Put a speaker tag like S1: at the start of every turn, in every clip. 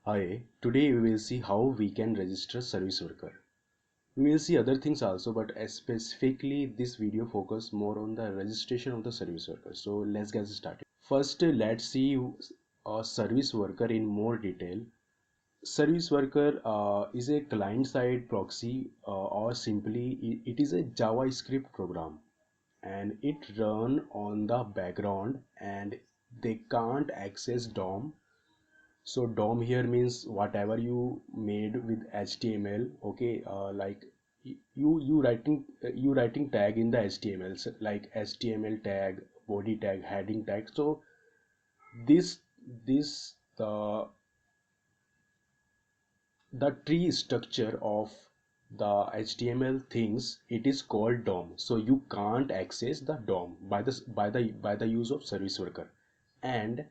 S1: Hi, today we will see how we can register service worker. We will see other things also, but specifically this video focus more on the registration of the service worker. So let's get started. First, let's see a service worker in more detail. Service worker is a client-side proxy or simply it is a JavaScript program and it run on the background and they can't access DOM. So DOM here means whatever you made with HTML. Okay, like you writing tag in the HTML, so like HTML tag, body tag, heading tag. So this this the tree structure of the HTML things, it is called DOM. So you can't access the DOM by the use of service worker, and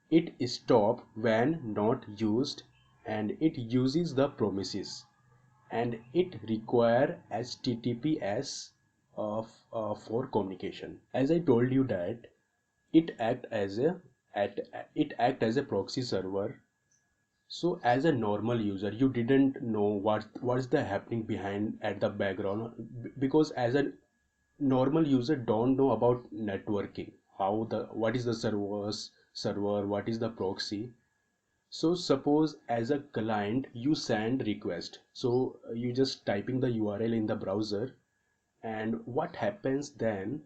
S1: it stop when not used, and it uses the promises, and it require HTTPS for communication. As I told you that it act as a proxy server. So as a normal user, you didn't know what's the happening behind at the background, because as a normal user don't know about networking, how the what is the server, what is the proxy. So suppose as a client you send request, so you just typing the URL in the browser, and what happens then,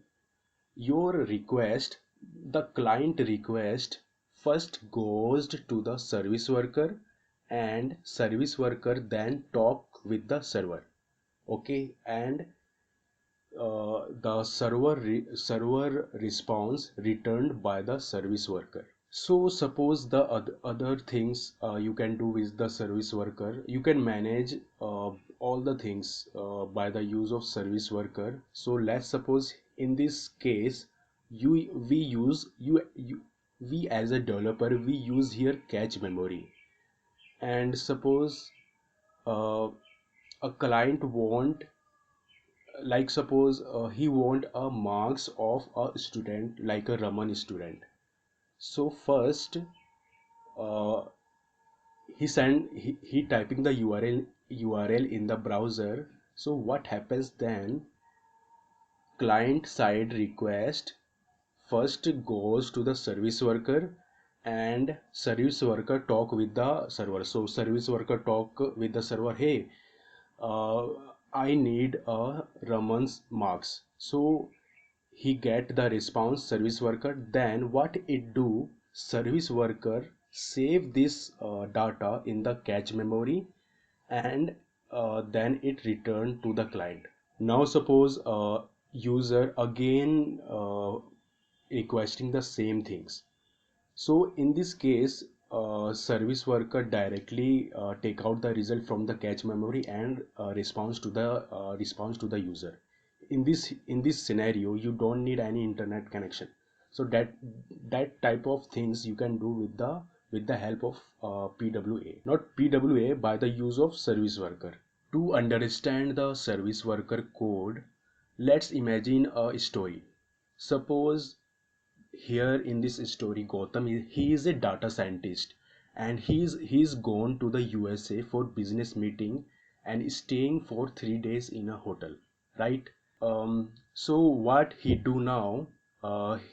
S1: your request, the client request first goes to the service worker, and service worker then talk with the server. Okay, and the server response returned by the service worker. So suppose the other things you can do with the service worker, you can manage all the things by the use of service worker. So let's suppose in this case you we use you we as a developer we use here cache memory. And suppose uh, a client want, like suppose he want a marks of a student like a Raman student. So first uh, he typing the URL in the browser. So what happens then, client side request first goes to the service worker, and service worker talk with the server. So service worker talk with the server, hey, uh, I need a Raman's marks. So he get the response service worker. Then what it do, service worker save this data in the cache memory, and then it return to the client. Now suppose user again requesting the same things. So in this case, service worker directly take out the result from the cache memory and response to the user. In this scenario, you don't need any internet connection. So that type of things you can do with the help of PWA, not PWA, by the use of service worker. To understand the service worker code, let's imagine a story. Suppose here in this story, Gautam he is a data scientist, and he's gone to the USA for business meeting and staying for 3 days in a hotel, right? So what he do now,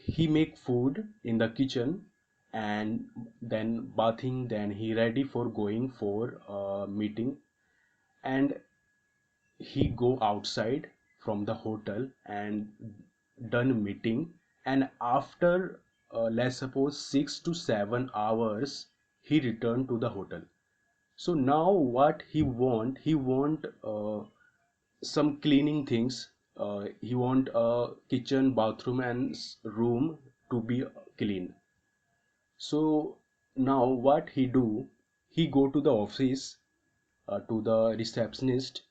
S1: he make food in the kitchen and then bathing, then he ready for going for a meeting, and he go outside from the hotel and done meeting, and after let's suppose 6 to 7 hours he returned to the hotel. So now what he want some cleaning things. He want a kitchen, bathroom and room to be clean. So now what he do, he go to the office, to the receptionist,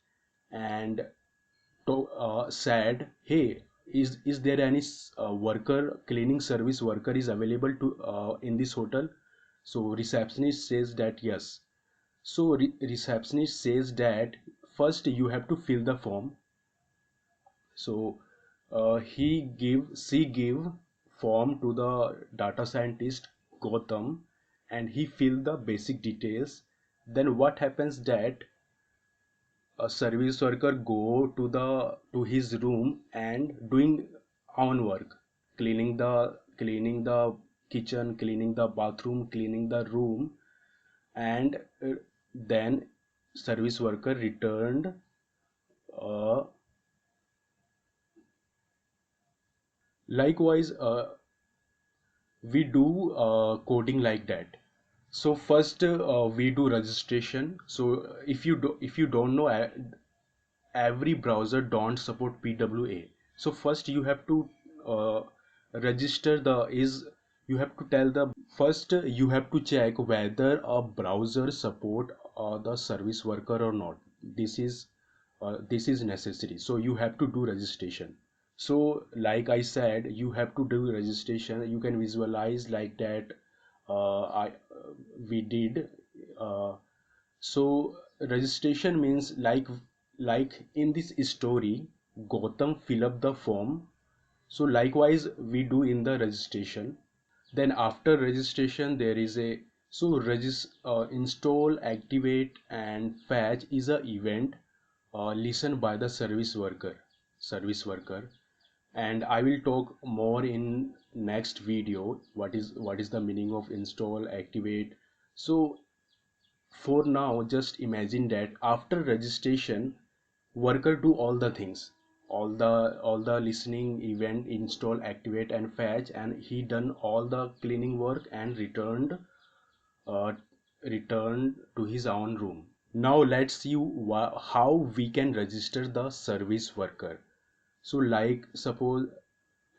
S1: and said, hey, is there any worker, cleaning service worker is available to in this hotel? So receptionist says that yes. So receptionist says that first you have to fill the form. So she give form to the data scientist Gautam, and he fill the basic details. Then what happens that a service worker go to his room and doing own work, cleaning the kitchen, cleaning the bathroom, cleaning the room, and then service worker returned. uh, Likewise, we do coding like that. So first we do registration. So if you don't know, every browser don't support PWA. So first you have to uh, register the is you have to tell the first you have to check whether a browser support the service worker or not. This is necessary. So you have to do registration. So like I said, you have to do registration. You can visualize like that. I We did. So registration means like in this story, Gotham fill up the form. So likewise we do in the registration. Then after registration there is a install, activate, and fetch is a event listened by the service worker, and I will talk more in next video what is the meaning of install, activate. So for now, just imagine that after registration, worker do all the things, all the listening, event, install, activate, and fetch, and he done all the cleaning work and uh, returned to his own room. Now let's see how we can register the service worker. So like suppose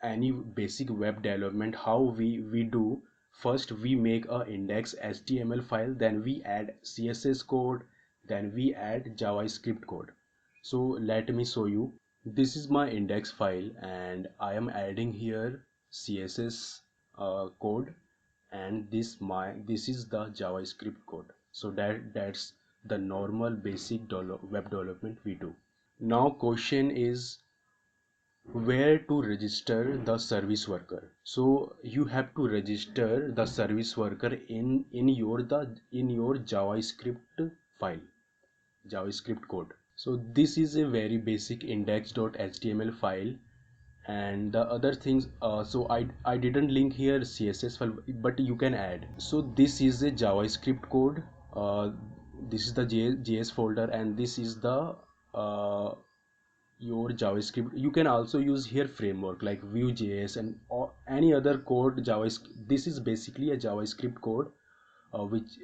S1: any basic web development, how we do, first we make a index HTML file, then we add CSS code, then we add JavaScript code. So let me show you. This is my index file and I am adding here CSS code, and this is the JavaScript code. So that's the normal basic web development we do. Now question is where to register the service worker. So you have to register the service worker in your JavaScript file, JavaScript code. So this is a very basic index.html file, and the other things, so I didn't link here CSS file, but you can add. So this is a JavaScript code. This is the JS folder, and this is the your JavaScript. You can also use here framework like Vue.js and or any other code. JavaScript, this is basically a JavaScript code which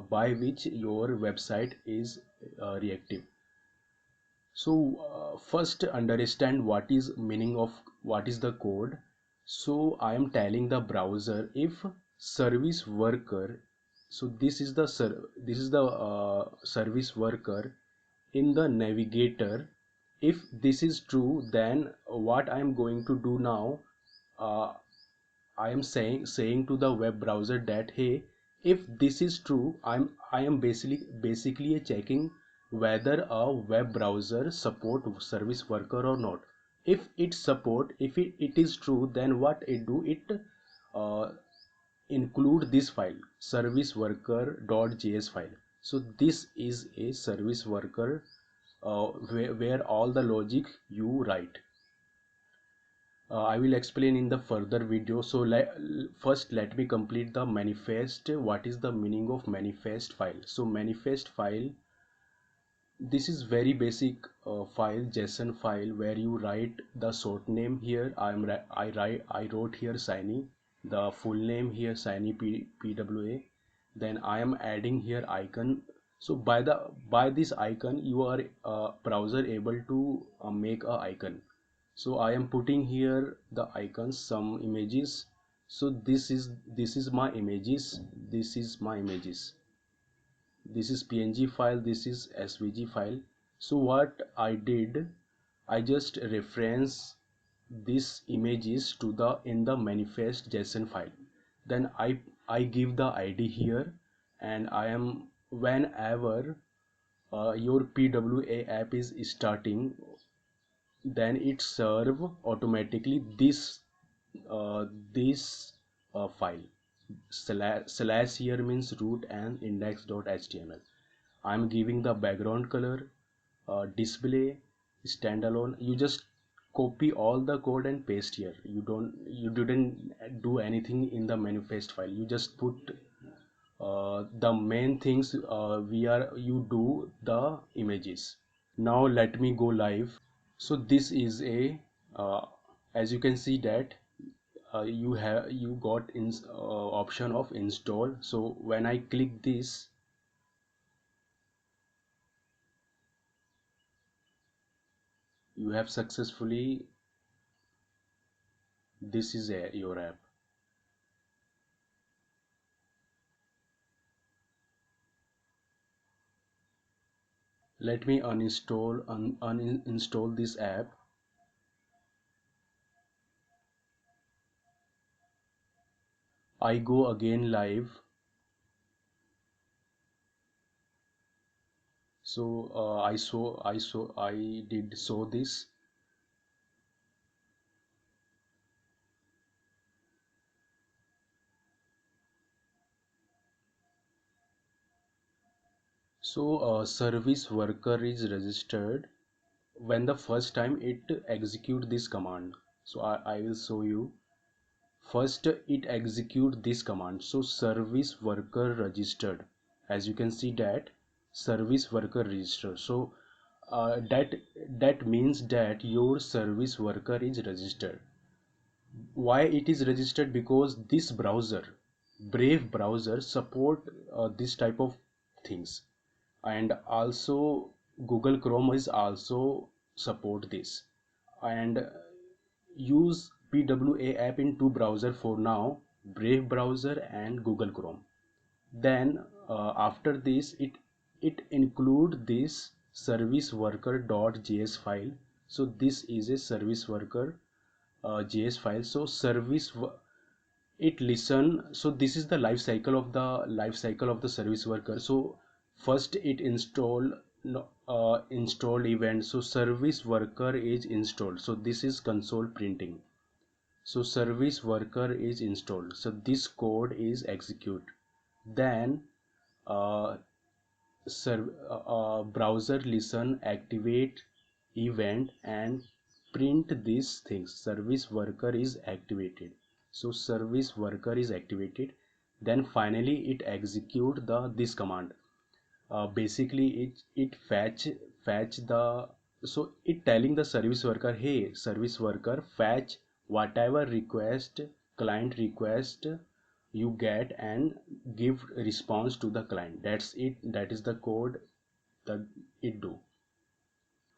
S1: by which your website is reactive. So first understand what is meaning of what is the code. So I am telling the browser if service worker, so this is the service worker in the navigator. If this is true, then what I am going to do now, uh, I am saying to the web browser that hey, if this is true, I am basically checking whether a web browser support service worker or not. If it support, if it is true, then what it do, it uh, include this file service worker.js file. So this is a service worker where all the logic you write. I will explain in the further video. So first let me complete the manifest. What is the meaning of manifest file? So manifest file, this is very basic file, JSON file, where you write the short name. Here I wrote here Shiny, the full name here Shiny PWA. Then I am adding here icon. So by this icon you are browser able to make a icon. So I am putting here the icons, some images. So this is my images, this is my images, this is PNG file, this is SVG file. So what I did, I just reference these images to the in the manifest JSON file. Then I give the ID here, and I am whenever your PWA app is starting, then it serve automatically this uh, this file. slash here means root and index.html. I'm giving the background color, display, standalone. You just copy all the code and paste here. You didn't do anything in the manifest file. You just put the main things you do the images. Now let me go live. So this is a as you can see that you got in option of install. So when I click this, you have successfully, this is your app. Let me uninstall this app. I go again live. So I did show this. So service worker is registered when the first time it execute this command. So I will show you. First it execute this command. So service worker registered. As you can see that service worker registered. So that means that your service worker is registered. Why it is registered? Because this browser, Brave browser, support this type of things, and also Google Chrome is also support this, and use PWA app in two browser for now, Brave browser and Google Chrome. Then after this it include this service worker.js file. So this is a service worker JS file. So it listen. So this is the life cycle of the service worker. So first it install, no, install event. So service worker is installed. So this is console printing. So service worker is installed. So this code is execute. Then uh, browser listen, activate event and print these things. Service worker is activated. So service worker is activated. Then finally it execute the this command. Basically it fetch the, so it telling the service worker, hey service worker, fetch whatever request, client request you get, and give response to the client. That's it. That is the code that it do.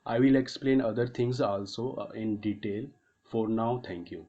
S1: I will explain other things also in detail. For now, thank you.